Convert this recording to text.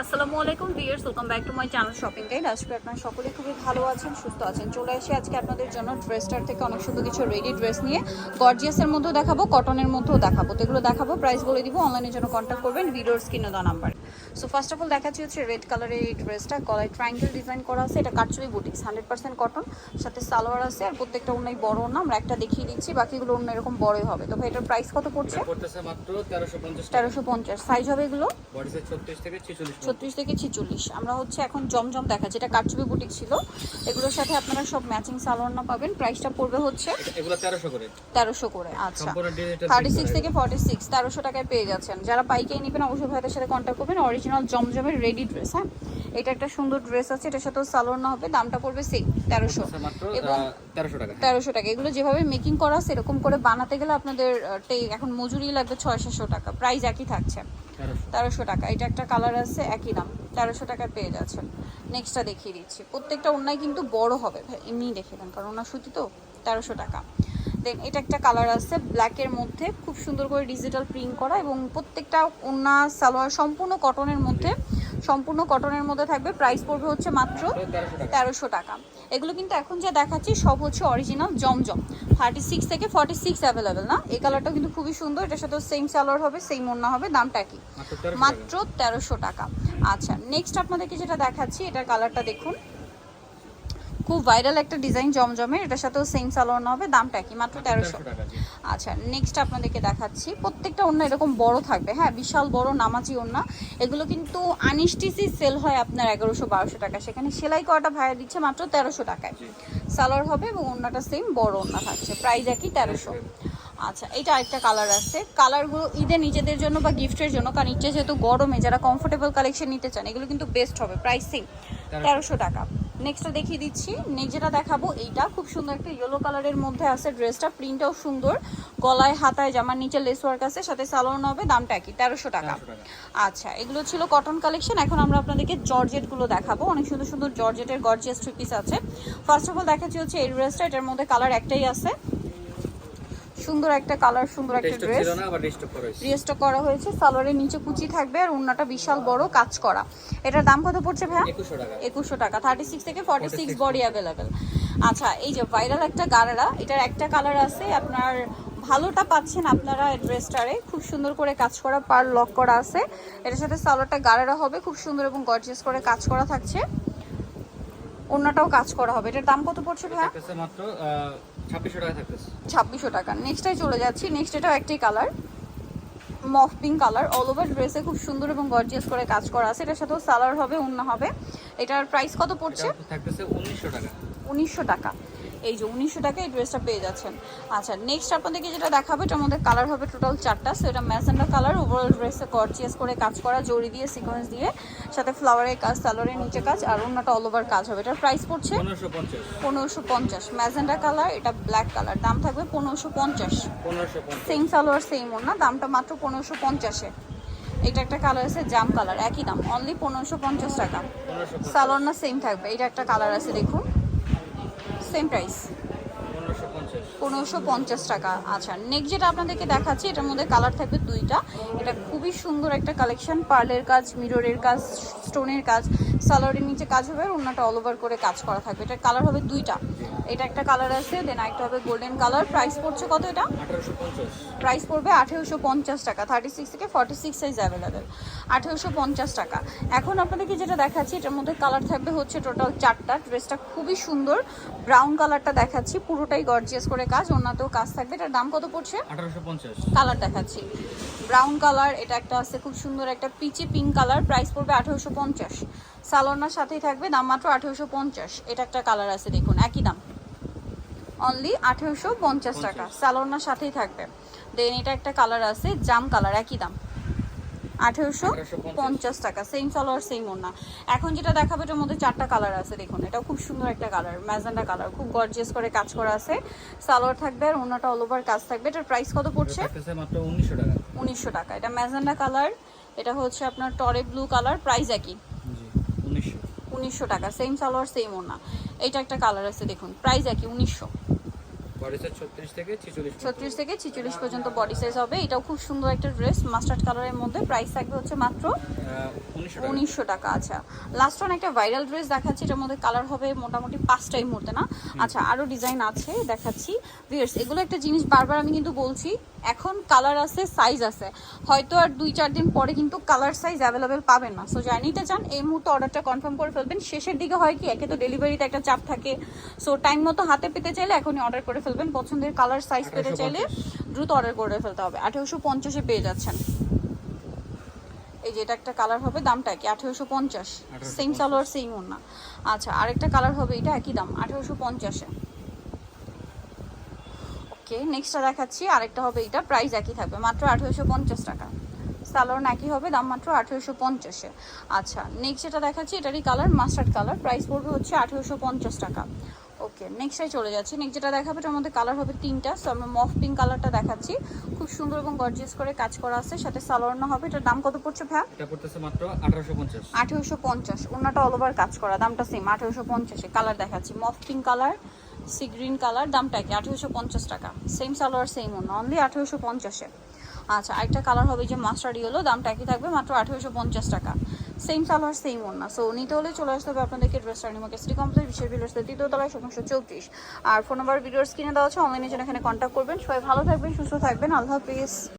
আসসালামু আলাইকুম viewers, welcome back to my channel shopping guide. আজকে আপনারা সকলে খুবই ভালো আছেন, সুস্থ আছেন। চলে আসি আজকে আপনাদের জন্য ড্রেসটার থেকে অনেক সুন্দর কিছু রেডি ড্রেস নিয়ে। গর্জিয়াসের মধ্যেও দেখাবো, কটনের মধ্যেও দেখাবো। তো এগুলো দেখাবো, প্রাইস বলে দিব। অনলাইনের জন্য কন্ট্যাক্ট করবেন ভিডিওর স্ক্রিনে দেওয়া number. So first of all দেখাচ্ছি হচ্ছে রেড কালারের এই ড্রেসটা। গলায় ট্রায়াঙ্গেল ডিজাইন করা আছে। এটা কাটচুরি বুটিক্স, 100% কটন, সাথে সালোয়ার আছে। আর প্রত্যেকটা অন্যাই বড় না, আমরা একটা দেখিয়ে দিচ্ছি, বাকিগুলো অন্য এরকম বড়ই হবে। তো ভাই এটার প্রাইস কত পড়ছে? পড়তেছে মাত্র 1350। সাইজ হবে এগুলো বডি সাইজ 36 থেকে 46। 36 থেকে 46। আমরা হচ্ছে এখন জমজম দেখাচ্ছি, এটা কাটচুপি বুটিক ছিল। এগুলোর সাথে আপনারা সব ম্যাচিং সালোয়ার না পাবেন। প্রাইসটা পড়বে হচ্ছে এগুলো 1300 করে। 1300 করে। আচ্ছা, সম্পূর্ণ ডিজিটাল 36 থেকে 46 1300 টাকায় পেয়ে যাচ্ছেন। যারা পাইকারি নেবেন অবশ্যই ভাইদের সাথে কন্ট্যাক্ট করবেন। অরিজিনাল জমজমের রেডি ড্রেস। হ্যাঁ, এটা একটা সুন্দর ড্রেস আছে, এটার সাথেও সালোয়ার না হবে। দামটা পড়বে সেম 1300 মাত্র এবং 1300 টাকা। 1300 টাকা। এগুলো যেভাবে মেকিং করা সেরকম করে বানাতে গেলে আপনাদের এখন মজুরি লাগবে 600-700 টাকা। প্রাইস একই থাকছে 1300 টাকা। এটা একটা কালার আছে, একই দাম 1300 টাকায় পেয়ে যাচ্ছেন। নেক্সটটা দেখিয়ে দিচ্ছি। প্রত্যেকটা ওড়নায় কিন্তু বড় হবে, এমনিই দেখে দেন, কারণ ওনার সুতি তো। 1300 টাকা। দেন এটা একটা কালার আছে ব্ল্যাকের মধ্যে, খুব সুন্দর করে ডিজিটাল প্রিন্ট করা, এবং প্রত্যেকটা ওড়না সালোয়ার সম্পূর্ণ কটনের মধ্যে থাকবে। প্রাইস পড়বে হচ্ছে মাত্র 1300 টাকা। এগুলো কিন্তু এখন যা দেখাচ্ছি সব হচ্ছে অরিজিনাল জমজম। 36 থেকে 46 অ্যাভেলেবেল না। এই কালারটাও কিন্তু খুবই সুন্দর। এটার সাথে সেম সালোয়ার হবে, সেম ওড়না হবে। দামটা কি? মাত্র 1300 টাকা। আচ্ছা, নেক্সট আপনাদেরকে যেটা দেখাচ্ছি, এটার কালারটা দেখুন, খুব ভাইরাল একটা ডিজাইন জমজমের। এটার সাথেও সেম সালোয়ার না হবে। দামটা কি? মাত্র 1300 টাকা। আচ্ছা, নেক্সট আপনাদেরকে দেখাচ্ছি। প্রত্যেকটা ওড়না এরকম বড় থাকবে। হ্যাঁ, বিশাল বড় নামাজি ওড়না। এগুলো কিন্তু আনস্টিচি সেল হয় আপনার 1100-1200 টাকা, সেখানে সেলাই করাটা ভাইয়া দিচ্ছে মাত্র 1300 টাকায়। সালোয়ার হবে এবং ওড়নাটা সেম বড় ওড়না থাকছে। প্রাইস একই 1300। আচ্ছা, এটা আরেকটা কালার আছে। কালারগুলো ঈদে নিজেদের জন্য বা গিফটের জন্য, কারণ ঈদে যেহেতু গরমে যারা কমফোর্টেবল কালেকশন নিতে চান এগুলো কিন্তু বেস্ট হবে। প্রাইস সেম 1300 টাকা। নেক্সটটা দেখিয়ে দিচ্ছি। যেটা দেখাবো এইটা খুব সুন্দর একটা ইয়েলো কালারের মধ্যে আছে ড্রেসটা। প্রিন্টটাও সুন্দর, গলায় হাতায় জামার নিচে লেস ওয়ার্ক আছে, সাথে সালোয়ার হবে। দামটা কি? 1300 টাকা। আচ্ছা, এগুলো ছিল কটন কালেকশন। এখন আমরা আপনাদেরকে জর্জেটগুলো দেখাবো। অনেক সুন্দর সুন্দর জর্জেটের গর্জিয়াস থ্রি পিস আছে। ফার্স্ট অফ অল দেখাচ্ছি হচ্ছে এই ড্রেসটা। এটার মধ্যে কালার একটাই আছে, সুন্দর একটা কালার, সুন্দর একটা ড্রেস। রিস্টক করা হয়েছে। সালোয়ারের নিচে কুচি থাকবে আর ওড়নাটা বিশাল বড় কাজ করা। এটার দাম কত পড়ছে ভাইয়া? 2100 টাকা। 36 থেকে 46 বডি অ্যাভেলেবেল। আচ্ছা, এই যে ভাইরাল একটা গারারা, এটার একটা কালার আছে। আপনার ভালোটা পাচ্ছেন আপনারা ড্রেসটারে, খুব সুন্দর করে কাজ করা, পার লক করা আছে। এটার সাথে সালোয়ারটা গারারা হবে, খুব সুন্দর এবং গর্জিয়াস করে কাজ করা থাকছে। ওড়নাটাও কাজ করা হবে। এটার দাম কত পড়ছে ভাইয়া? মাত্র 2600 টাকা থাকতেছে। 2600 টাকা। নেক্সটটাই চলে যাচ্ছি। নেক্সট এটাও একটাই colour, mauve pink colour. All over ড্রেসে খুব সুন্দর এবং গর্জিয়াস করে কাজ করা আছে। এটার সাথেও সালোয়ার হবে, ওড়না হবে। এটার প্রাইস কত পড়ছে? থাকতেছে 1900 টাকা। 1900 টাকা। এই যে 1900 টাকা এই ড্রেসটা পেয়ে যাচ্ছেন। আচ্ছা, নেক্সট আপনাদেরকে যেটা দেখাবো, এটার মধ্যে কালার হবে টোটাল 4টা। সো এটা ম্যাজেন্ডা কালার। ওভারঅল ড্রেসে গর্জিয়াস করে কাজ করা, জরি দিয়ে, সিকোয়েন্স দিয়ে, সাথে ফ্লাওয়ারের কাজ, সালোয়ারের নিচে কাজ, আর ওড়নাটা অল ওভার কাজ হবে। এটার প্রাইস পড়ছে 1550। ম্যাজেন্ডা কালার, এটা ব্ল্যাক কালার। দাম থাকবে 1550। সেম সালোয়ার, সেম ওড়না। দামটা মাত্র 1550-এ। এটা একটা কালার আছে জাম কালার, একই দাম, অনলি 1550 টাকা। সালোয়ার না সেম থাকবে। এটা একটা কালার আছে, দেখুন, সেম প্রাইস 1550 টাকা। আচ্ছা, নেক্সট যেটা আপনাদেরকে দেখাচ্ছি, এটার মধ্যে কালার থাকবে 2টা। এটা খুবই সুন্দর একটা কালেকশন, পার্লের কাজ, মিররের কাজ, স্টোনের কাজ, সালোয়ারের নিচে কাজ হবে, আর ওড়নাটা অল ওভার করে কাজ করা থাকবে। এটার কালার হবে 2টা। এটা একটা কালার আছে, দেন একটা হবে গোল্ডেন কালার। প্রাইস পড়ছে কত? এটা 1850। প্রাইস পড়বে 1850 টাকা। 36 থেকে 46 সাইজ অ্যাভেলেবেল। 1850 টাকা। এখন আপনাদেরকে যেটা দেখাচ্ছি, এটার মধ্যে কালার থাকবে হচ্ছে টোটাল 4টা। ড্রেসটা খুবই সুন্দর, ব্রাউন কালারটা দেখাচ্ছি, পুরোটাই গর্জিয়াস করে কাজ, ওড়নাতেও কাজ থাকবে। এটার দাম কত পড়ছে? 1850। কালার দেখাচ্ছি, ব্রাউন কালার। এটা একটা আছে খুব সুন্দর একটা পিচি পিঙ্ক কালার। প্রাইস পড়বে 1850। সালোয়ার সাথেই থাকবে, দাম মাত্র 1850। এটা একটা কালার আছে, দেখুন, একই দাম, অনলি 1850 টাকা। সালোয়ার সাথেই থাকবে। দেন এটা একটা কালার আছে জাম কালার, একই দাম, 1850 টাকা। সেম সালোয়ার, সেম ওড়না। এখন যেটা দেখাবে এটার মধ্যে 4টা কালার আছে, দেখুন, এটাও খুব সুন্দর একটা কালার, ম্যাজেন্ডা কালার, খুব গর্জিয়াস করে কাজ করা আছে। সালোয়ার থাকবে আর ওড়নাটা অল ওভার কাজ থাকবে। এটার প্রাইস কত পড়ছে? মাত্র 1900 টাকা। 1900 টাকা। এটা ম্যাজেন্ডা কালার, এটা হচ্ছে আপনার টরে ব্লু কালার। প্রাইস একই, 1900 টাকা। সেম সালোয়ার, সেম ওড়না। এটা একটা কালার আছে, দেখুন, প্রাইস একই, 1900। বডি সাইজ 36 থেকে 46। 36 থেকে 46 পর্যন্ত বডি সাইজ হবে। এটাও খুব সুন্দর একটা ড্রেস, মাস্টার্ড কালারের মধ্যে। প্রাইস থাকবে হচ্ছে মাত্র 1900 টাকা। 1900 টাকা। আচ্ছা, লাস্ট ওয়ান একটা ভাইরাল ড্রেস দেখাচ্ছি, এটার মধ্যে কালার হবে মোটামুটি 5টাই মুহূর্তে না। আচ্ছা, আরো ডিজাইন আছে দেখাচ্ছি ভিউয়ার্স। এগুলো একটা জিনিস বারবার আমি কিন্তু বলছি, এখন কালার আছে, সাইজ আছে, হয়তো আর 2-4 দিন পরে কিন্তু কালার সাইজ অ্যাভেলেবেল পাবেন না। সো যারা নিতে চান এই মুহূর্তে অর্ডারটা কনফার্ম করে ফেলবেন। শেষের দিকে হয় কি, একে তো ডেলিভারিতে একটা চাপ থাকে, সো টাইম মতো হাতে পেতে চাইলে এখনই অর্ডার করে ফেলবেন। পছন্দের কালার সাইজ পেতে চাইলে দ্রুত অর্ডার করে ফেলতে হবে। 1850-এ পেয়ে যাচ্ছেন। এই যে এটা একটা কালার হবে, দামটা কি 1850, সেম সালোয়ার সেম ওড়না। আচ্ছা, আরেকটা কালার হবে, এটা একই দাম 1850-এ। ওকে, নেক্সটটা দেখাচ্ছি, আরেকটা হবে, এটা প্রাইস একই থাকবে, মাত্র 1850 টাকা। সালোয়ার একই হবে, দাম মাত্র 1850-এ। আচ্ছা, নেক্সট যেটা দেখাচ্ছি, এটারই কালার মাস্টার্ড কালার, প্রাইস পড়বে হচ্ছে 1850 টাকা। ওকে, নেক্সটে চলে যাচ্ছি। নেক্সট যেটা দেখাবে, এটার মধ্যে কালার হবে 3টা। সো আমরা মফ পিঙ্ক কালারটা দেখাচ্ছি, খুব সুন্দর এবং গর্জিয়াস করে কাজ করা আছে, সাথে সালোয়ার হবে। এটার দাম কত পড়ছে ভাই? এটা পড়তেছে মাত্র 1850। 1850, ওনাটা অল ওভার কাজ করা, দামটা সেম 1850-এ। কালার দেখাচ্ছি mauve pink colour, sea green colour, দামটা কি 1850 টাকা। সেম সালোয়ার সেম ওনা, অনলি 1850-এ। আচ্ছা, আরেকটা কালার হবে যে মাস্টার্ড ইয়েলো, দামটা একই থাকবে, মাত্র 1850 টাকা। সেম সালোয়ার সেম ওনা। সো নিতে হলে চলে আসতে হবে আপনাদেরকে ড্রেস টার্নিমাকে সিটি কমপ্লেক্স, বিশেষ ভিডিওস 3য় তলায়, 734। আর ফোন নাম্বার ভিডিওস কিনে দেওয়া আছে, অনলাইনে জন্য এখানে কন্ট্যাক্ট করবেন। সবাই ভালো থাকবেন, সুস্থ থাকবেন, আল্লাহ হাফিজ।